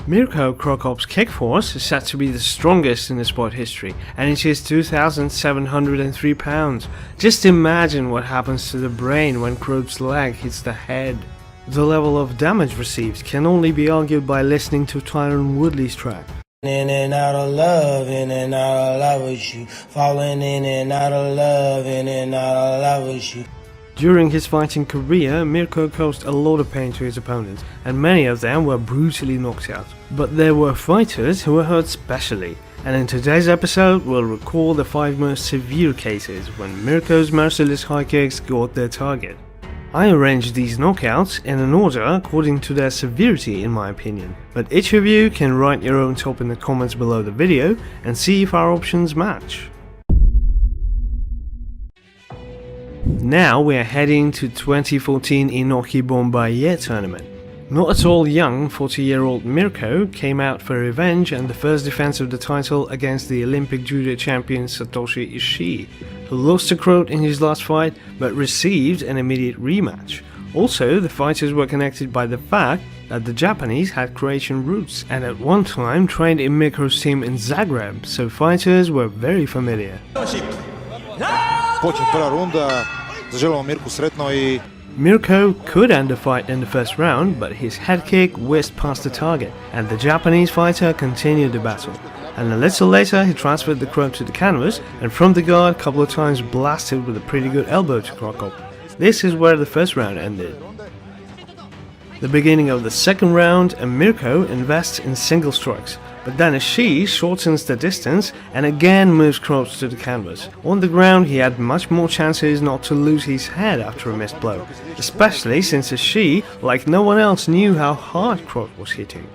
Mirko Crocop's kick force is said to be the strongest in the sport history, and it is 2,703 pounds. Just imagine what happens to the brain when Croat's leg hits the head. The level of damage received can only be argued by listening to Tyrone Woodley's track. In and out of love, in and out of love with you. Falling in and out of love, in and out of love with you. During his fighting career, Mirko caused a lot of pain to his opponents, and many of them were brutally knocked out. But there were fighters who were hurt specially, and in today's episode we'll recall the 5 most severe cases when Mirko's merciless high kicks got their target. I arranged these knockouts in an order according to their severity in my opinion, but each of you can write your own top in the comments below the video and see if our options match. Now we are heading to 2014 Inoki Bombaye tournament. Not at all young 40-year-old Mirko came out for revenge and the first defense of the title against the Olympic judo champion Satoshi Ishii, who lost to Croat in his last fight but received an immediate rematch. Also, the fighters were connected by the fact that the Japanese had Croatian roots and at one time trained in Mirko's team in Zagreb, so fighters were very familiar. Mirko could end the fight in the first round, but his head kick whizzed past the target, and the Japanese fighter continued the battle. And a little later he transferred the Croat to the canvas, and from the guard a couple of times blasted with a pretty good elbow to Crocop. This is where the first round ended. The beginning of the second round, and Mirko invests in single strikes, but then Ishii shortens the distance and again moves Croat to the canvas. On the ground he had much more chances not to lose his head after a missed blow, especially since Ishii, like no one else, knew how hard Croat was hitting.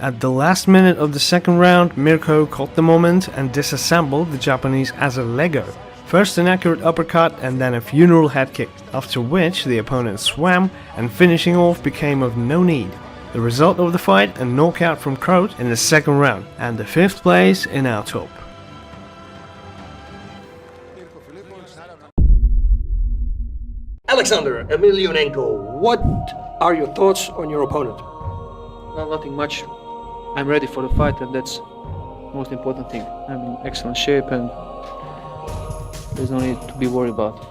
At the last minute of the second round, Mirko caught the moment and disassembled the Japanese as a Lego. First an accurate uppercut and then a funeral head kick, after which the opponent swam and finishing off became of no need. The result of the fight, a knockout from Croat in the second round and the 5th place in our top. Alexander Emelianenko, What are your thoughts on your opponent? Well, nothing much. I'm ready for the fight, and that's the most important thing. I'm in excellent shape and there's no need to be worried about.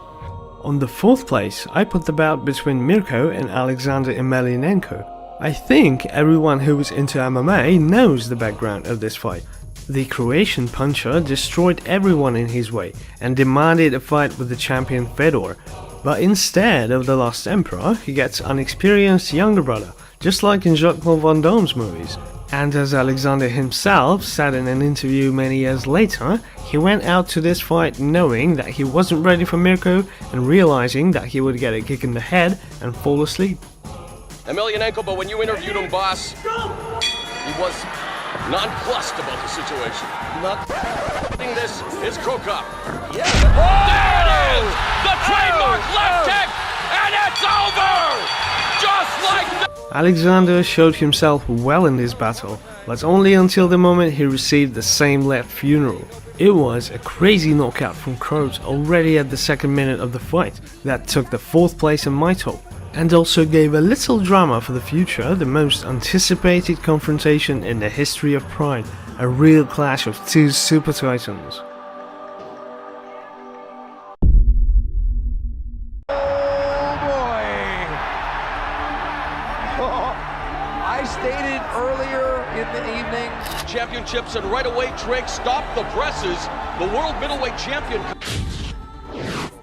On the 4th place, I put the bout between Mirko and Alexander Emelianenko. I think everyone who is into MMA knows the background of this fight. The Croatian puncher destroyed everyone in his way and demanded a fight with the champion Fedor. But instead of the Last Emperor, he gets unexperienced younger brother, just like in Jean-Claude Van Damme's movies. And as Alexander himself said in an interview many years later, he went out to this fight knowing that he wasn't ready for Mirko and realizing that he would get a kick in the head and fall asleep. Emelianenko, but when you interviewed him, boss, he was nonplussed about the situation. This is Crocop. yeah. There it is! The trademark left kick, and it's over! Just like that! Alexander showed himself well in this battle, but only until the moment he received the same left funeral. It was a crazy knockout from Croat already at the 2nd minute of the fight that took the 4th place in my top, and also gave a little drama for the future, the most anticipated confrontation in the history of Pride, a real clash of 2 super titans. I stated earlier in the evening. Championships, and right away Drake stopped the presses. The world middleweight champion.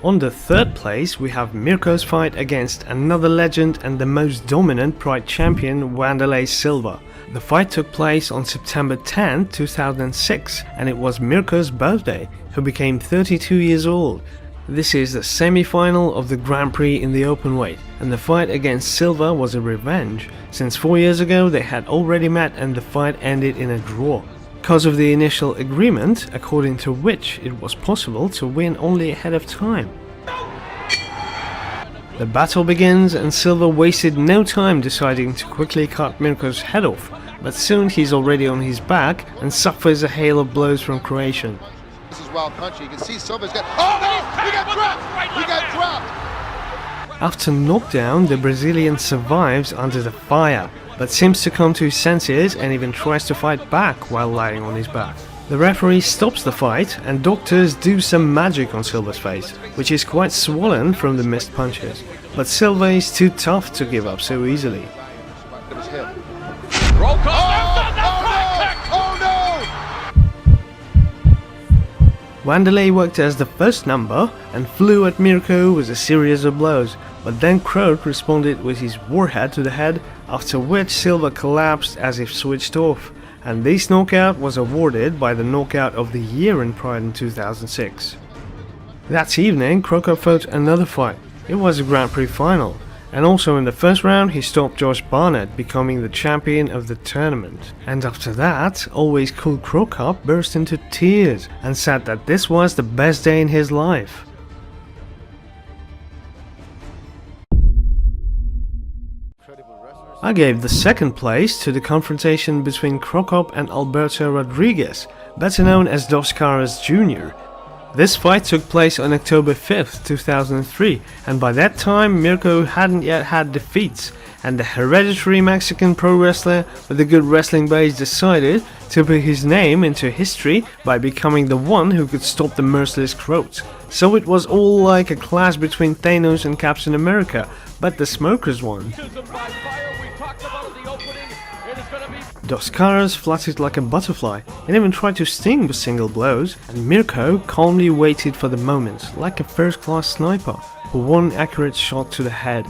On the 3rd place we have Mirko's fight against another legend and the most dominant Pride champion, Wandalay Silva. The fight took place on September 10, 2006, and it was Mirko's birthday, who became 32 years old. This is the semi-final of the Grand Prix in the open weight, and the fight against Silva was a revenge, since 4 years ago they had already met and the fight ended in a draw. Because of the initial agreement, according to which it was possible to win only ahead of time. The battle begins and Silva wasted no time deciding to quickly cut Mirko's head off, but soon he's already on his back and suffers a hail of blows from Croatian. This is wild country. You can see Silva's got. Oh no! He got dropped! He got dropped! After knockdown, the Brazilian survives under the fire, but seems to come to his senses and even tries to fight back while lying on his back. The referee stops the fight and doctors do some magic on Silva's face, which is quite swollen from the missed punches. But Silva is too tough to give up so easily. Wandalay worked as the first number and flew at Mirko with a series of blows, but then Croat responded with his warhead to the head, after which Silva collapsed as if switched off, and this knockout was awarded by the Knockout of the Year in Pride in 2006. That evening, Crocop fought another fight. It was a Grand Prix final, and also in the first round he stopped Josh Barnett, becoming the champion of the tournament. And after that, always cool Crocop burst into tears and said that this was the best day in his life. I gave the second place to the confrontation between Crocop and Alberto Rodriguez, better known as Dos Caras Jr. This fight took place on October 5th, 2003, and by that time Mirko hadn't yet had defeats, and the hereditary Mexican pro wrestler with a good wrestling base decided to put his name into history by becoming the one who could stop the merciless Croat. So it was all like a clash between Thanos and Captain America, but the smokers won. Dos Caras fluttered like a butterfly and even tried to sting with single blows, and Mirko calmly waited for the moment, like a first-class sniper, for one accurate shot to the head.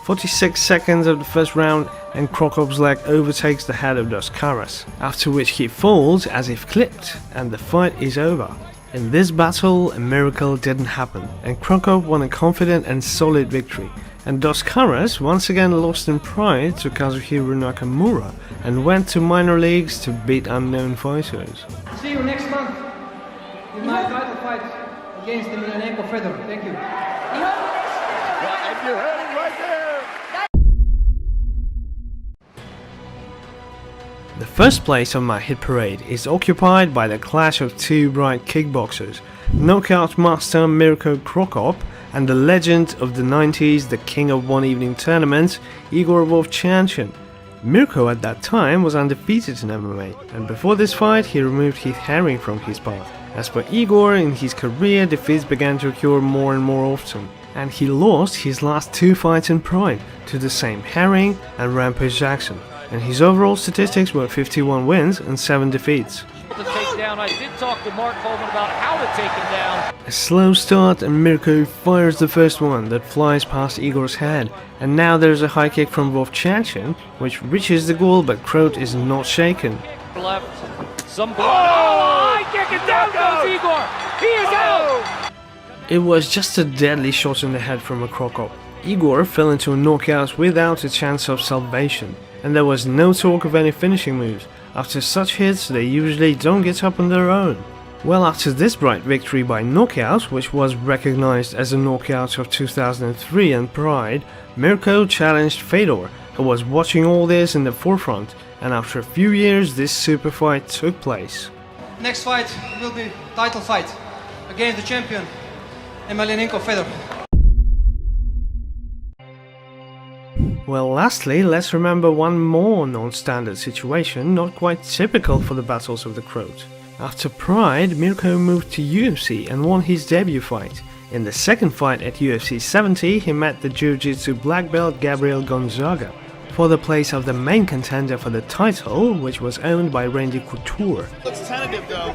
"46 seconds of the first round and Crocop's leg overtakes the head of Dos Caras, after which he falls as if clipped, and the fight is over. In this battle, a miracle didn't happen, and Crocop won a confident and solid victory. And Dos Caras once again lost in pride to Kazuhiro Nakamura and went to minor leagues to beat unknown fighters. See you next month in my title fight against the Nenko Feather. Thank you. And you heard it right there. The first place on my hit parade is occupied by the clash of two bright kickboxers, knockout master Mirko Crocop and the legend of the 90s, the king of one evening tournaments, Igor Shevchenko. Mirko at that time was undefeated in MMA, and before this fight he removed Heath Herring from his path. As for Igor, in his career defeats began to occur more and more often, and he lost his last two fights in Pride to the same Herring and Rampage Jackson, and his overall statistics were 51 wins and 7 defeats. I did talk to Mark Coleman about how to take him down. A slow start and Mirko fires the first one that flies past Igor's head, and now there's a high kick from Shevchenko which reaches the goal, but Croat is not shaken. Left, some blood. Oh, high kick and down goes Igor. He is out. It was just a deadly shot in the head from a Crocop. Igor fell into a knockout without a chance of salvation, and there was no talk of any finishing moves. After such hits, they usually don't get up on their own. Well, after this bright victory by knockout, which was recognized as a knockout of 2003 and Pride, Mirko challenged Fedor, who was watching all this in the forefront, and after a few years this super fight took place. Next fight will be title fight against the champion, Nenko Feather. Well, lastly, let's remember one more non-standard situation, not quite typical for the battles of the Croat. After Pride, Mirko moved to UFC and won his debut fight. In the second fight at UFC 70, he met the Jiu-Jitsu black belt Gabriel Gonzaga for the place of the main contender for the title, which was owned by Randy Couture. Looks tentative though.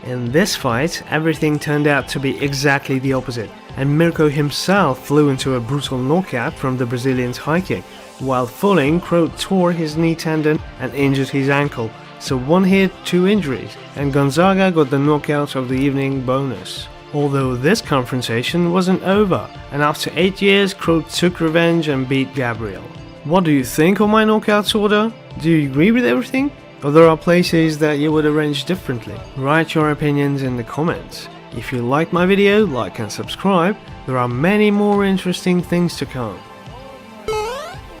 In this fight, everything turned out to be exactly the opposite, and Mirko himself flew into a brutal knockout from the Brazilian's high kick. While falling, Croat tore his knee tendon and injured his ankle, so 1 hit, 2 injuries, and Gonzaga got the knockout of the evening bonus. Although this confrontation wasn't over, and after 8 years, Croat took revenge and beat Gabriel. What do you think of my knockouts order? Do you agree with everything? Or there are places that you would arrange differently? Write your opinions in the comments. If you liked my video, like and subscribe. There are many more interesting things to come.